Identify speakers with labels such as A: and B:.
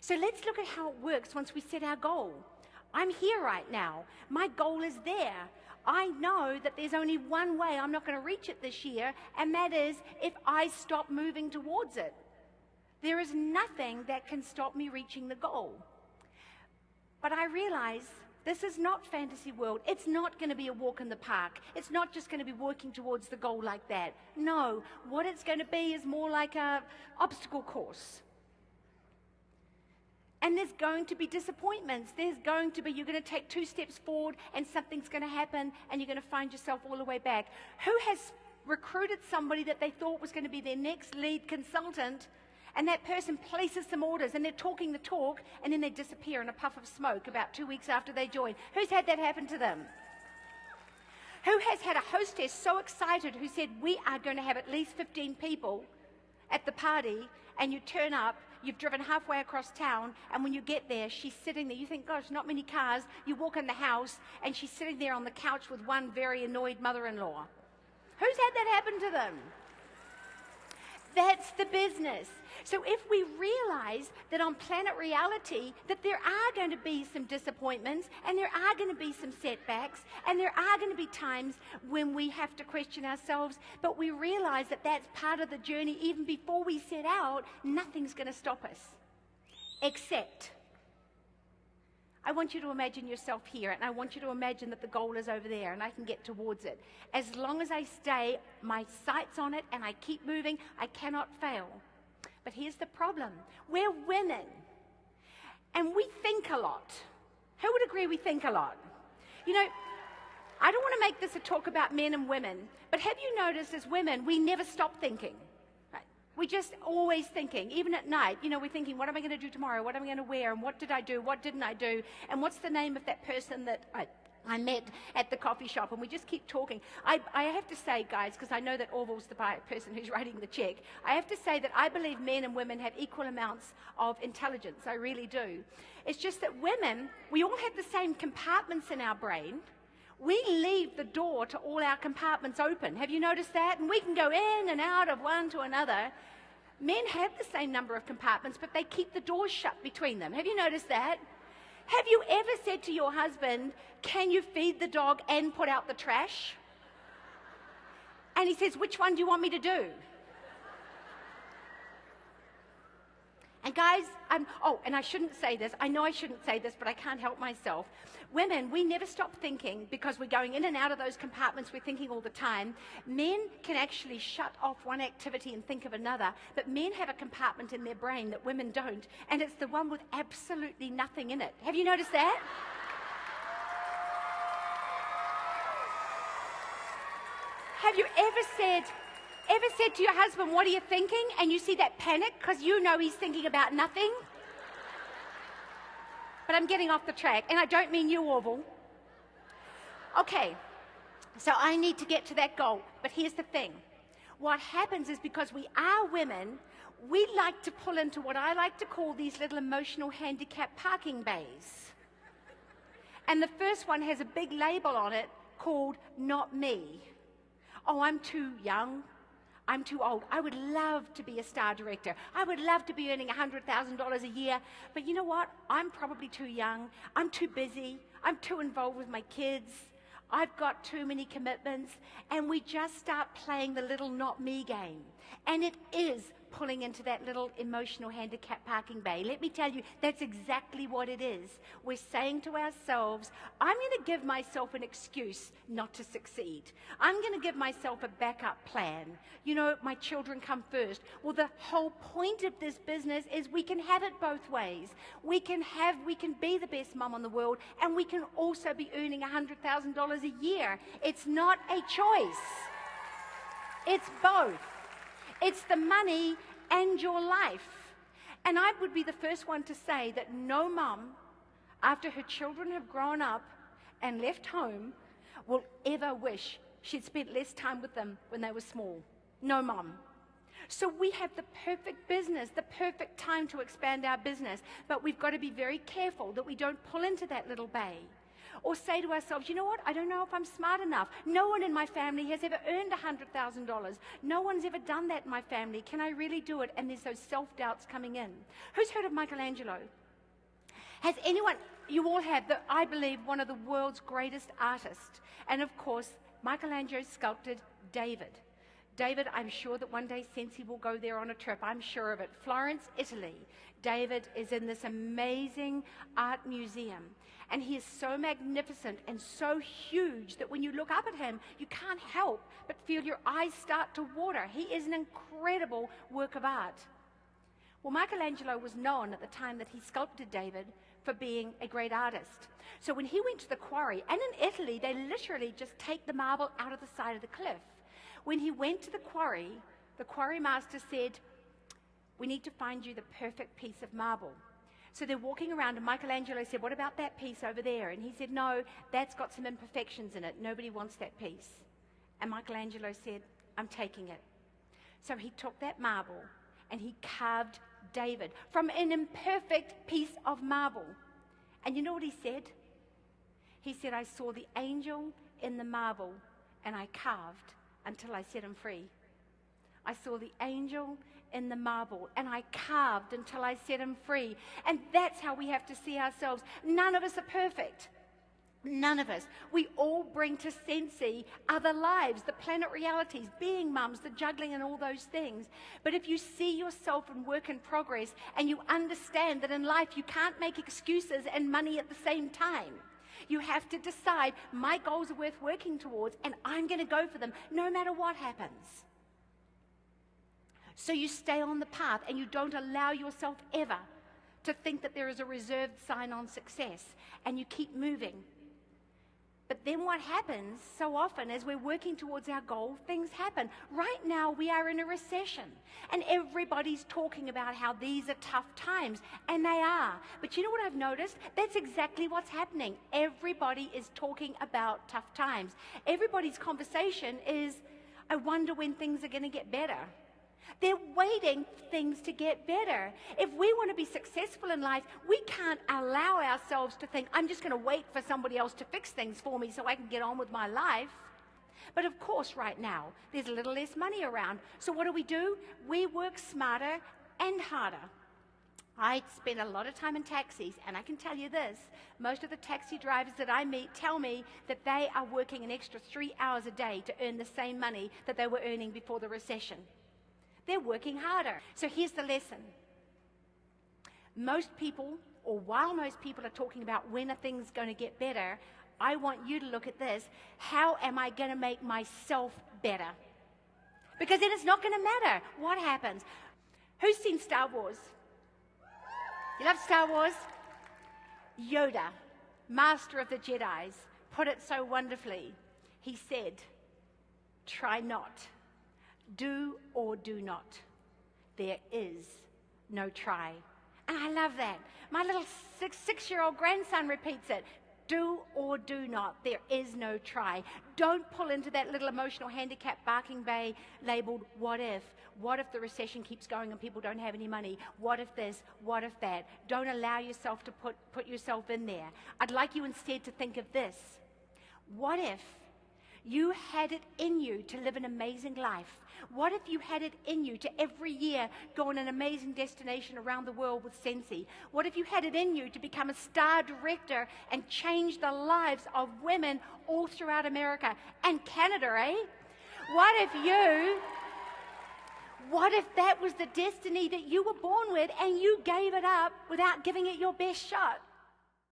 A: So let's look at how it works once we set our goal. I'm here right now. My goal is there. I know that there's only one way I'm not going to reach it this year, and that is if I stop moving towards it. There is nothing that can stop me reaching the goal. But I realize this is not fantasy world. It's not going to be a walk in the park. It's not just going to be working towards the goal like that. No, what it's going to be is more like an obstacle course. And there's going to be disappointments. There's going to be, you're going to take 2 steps forward and something's going to happen and you're going to find yourself all the way back. Who has recruited somebody that they thought was going to be their next lead consultant, and that person places some orders and they're talking the talk and then they disappear in a puff of smoke about 2 weeks after they join? Who's had that happen to them? Who has had a hostess so excited who said, we are going to have at least 15 people at the party, and you turn up, you've driven halfway across town, and when you get there, she's sitting there. You think, gosh, not many cars. You walk in the house, and she's sitting there on the couch with one very annoyed mother-in-law. Who's had that happen to them? That's the business. So if we realize that on planet reality, that there are going to be some disappointments, and there are going to be some setbacks, and there are going to be times when we have to question ourselves, but we realize that that's part of the journey. Even before we set out, nothing's going to stop us. Except, I want you to imagine yourself here, and I want you to imagine that the goal is over there and I can get towards it. As long as I stay, my sights on it, and I keep moving, I cannot fail. But here's the problem. We're women, and we think a lot. Who would agree we think a lot? You know, I don't want to make this a talk about men and women, but have you noticed as women, we never stop thinking? Right? We're just always thinking. Even at night, you know, we're thinking, what am I going to do tomorrow? What am I going to wear? And what did I do? What didn't I do? And what's the name of that person that I met at the coffee shop? And we just keep talking. I have to say, guys, because I know that Orville's the person who's writing the check, I have to say that I believe men and women have equal amounts of intelligence. I really do. It's just that women, we all have the same compartments in our brain. We leave the door to all our compartments open. Have you noticed that? And we can go in and out of one to another. Men have the same number of compartments, but they keep the doors shut between them. Have you noticed that? Have you ever said to your husband, can you feed the dog and put out the trash? And he says, which one do you want me to do? And guys, and I shouldn't say this. I know I shouldn't say this, but I can't help myself. Women, we never stop thinking because we're going in and out of those compartments. We're thinking all the time. Men can actually shut off one activity and think of another, but men have a compartment in their brain that women don't, and it's the one with absolutely nothing in it. Have you noticed that? Have you ever said to your husband, what are you thinking? And you see that panic because you know he's thinking about nothing? But I'm getting off the track, and I don't mean you, Orville. Okay, so I need to get to that goal. But here's the thing. What happens is because we are women, we like to pull into what I like to call these little emotional handicap parking bays. And the first one has a big label on it called Not Me. Oh, I'm too young. I'm too old. I would love to be a star director. I would love to be earning $100,000 a year. But you know what? I'm probably too young. I'm too busy. I'm too involved with my kids. I've got too many commitments. And we just start playing the little not me game. And it is pulling into that little emotional handicap parking bay. Let me tell you, that's exactly what it is. We're saying to ourselves, I'm going to give myself an excuse not to succeed. I'm going to give myself a backup plan. You know, my children come first. Well, the whole point of this business is we can have it both ways. We can be the best mom in the world, and we can also be earning $100,000 a year. It's not a choice. It's both. It's the money and your life. And I would be the first one to say that no mum, after her children have grown up and left home, will ever wish she'd spent less time with them when they were small. No mum. So we have the perfect business, the perfect time to expand our business, but we've got to be very careful that we don't pull into that little bay. Or say to ourselves, you know what, I don't know if I'm smart enough. No one in my family has ever earned $100,000. No one's ever done that in my family. Can I really do it? And there's those self-doubts coming in. Who's heard of Michelangelo? Has anyone, you all have, I believe, one of the world's greatest artists. And of course, Michelangelo sculpted David. David, I'm sure that one day Sensi will go there on a trip. I'm sure of it. Florence, Italy. David is in this amazing art museum. And he is so magnificent and so huge that when you look up at him, you can't help but feel your eyes start to water. He is an incredible work of art. Well, Michelangelo was known at the time that he sculpted David for being a great artist. So when he went to the quarry, and in Italy, they literally just take the marble out of the side of the cliff. When he went to the quarry master said, we need to find you the perfect piece of marble. So they're walking around, and Michelangelo said, what about that piece over there? And he said, no, that's got some imperfections in it. Nobody wants that piece. And Michelangelo said, I'm taking it. So he took that marble and he carved David from an imperfect piece of marble. And you know what he said? He said, I saw the angel in the marble and I carved until I set him free. I saw the angel in the marble and I carved until I set him free. And that's how we have to see ourselves. None of us are perfect. None of us. We all bring to Sensi other lives, the planet realities, being mums, the juggling and all those things. But if you see yourself in work in progress and you understand that in life you can't make excuses and money at the same time, you have to decide, my goals are worth working towards and I'm going to go for them no matter what happens. So you stay on the path and you don't allow yourself ever to think that there is a reserved sign on success, and you keep moving. But then what happens so often as we're working towards our goal, things happen. Right now we are in a recession and everybody's talking about how these are tough times, and they are. But you know what I've noticed? That's exactly what's happening. Everybody is talking about tough times. Everybody's conversation is, I wonder when things are going to get better. They're waiting for things to get better. If we want to be successful in life, we can't allow ourselves to think, I'm just going to wait for somebody else to fix things for me so I can get on with my life. But of course, right now, there's a little less money around. So what do? We work smarter and harder. I spend a lot of time in taxis, and I can tell you this, most of the taxi drivers that I meet tell me that they are working an extra 3 hours a day to earn the same money that they were earning before the recession. They're working harder. So here's the lesson. Most people, or while most people are talking about when are things going to get better, I want you to look at this. How am I going to make myself better? Because then it's not going to matter what happens. Who's seen Star Wars? You love Star Wars? Yoda, master of the Jedis, put it so wonderfully. He said, try not. Do or do not. There is no try. And I love that. My little six-year-old grandson repeats it. Do or do not. There is no try. Don't pull into that little emotional handicap barking bay labeled what if. What if the recession keeps going and people don't have any money? What if this? What if that? Don't allow yourself to put yourself in there. I'd like you instead to think of this. What if you had it in you to live an amazing life? What if you had it in you to every year go on an amazing destination around the world with Sensi? What if you had it in you to become a star director and change the lives of women all throughout America and Canada, eh? What if that was the destiny that you were born with and you gave it up without giving it your best shot?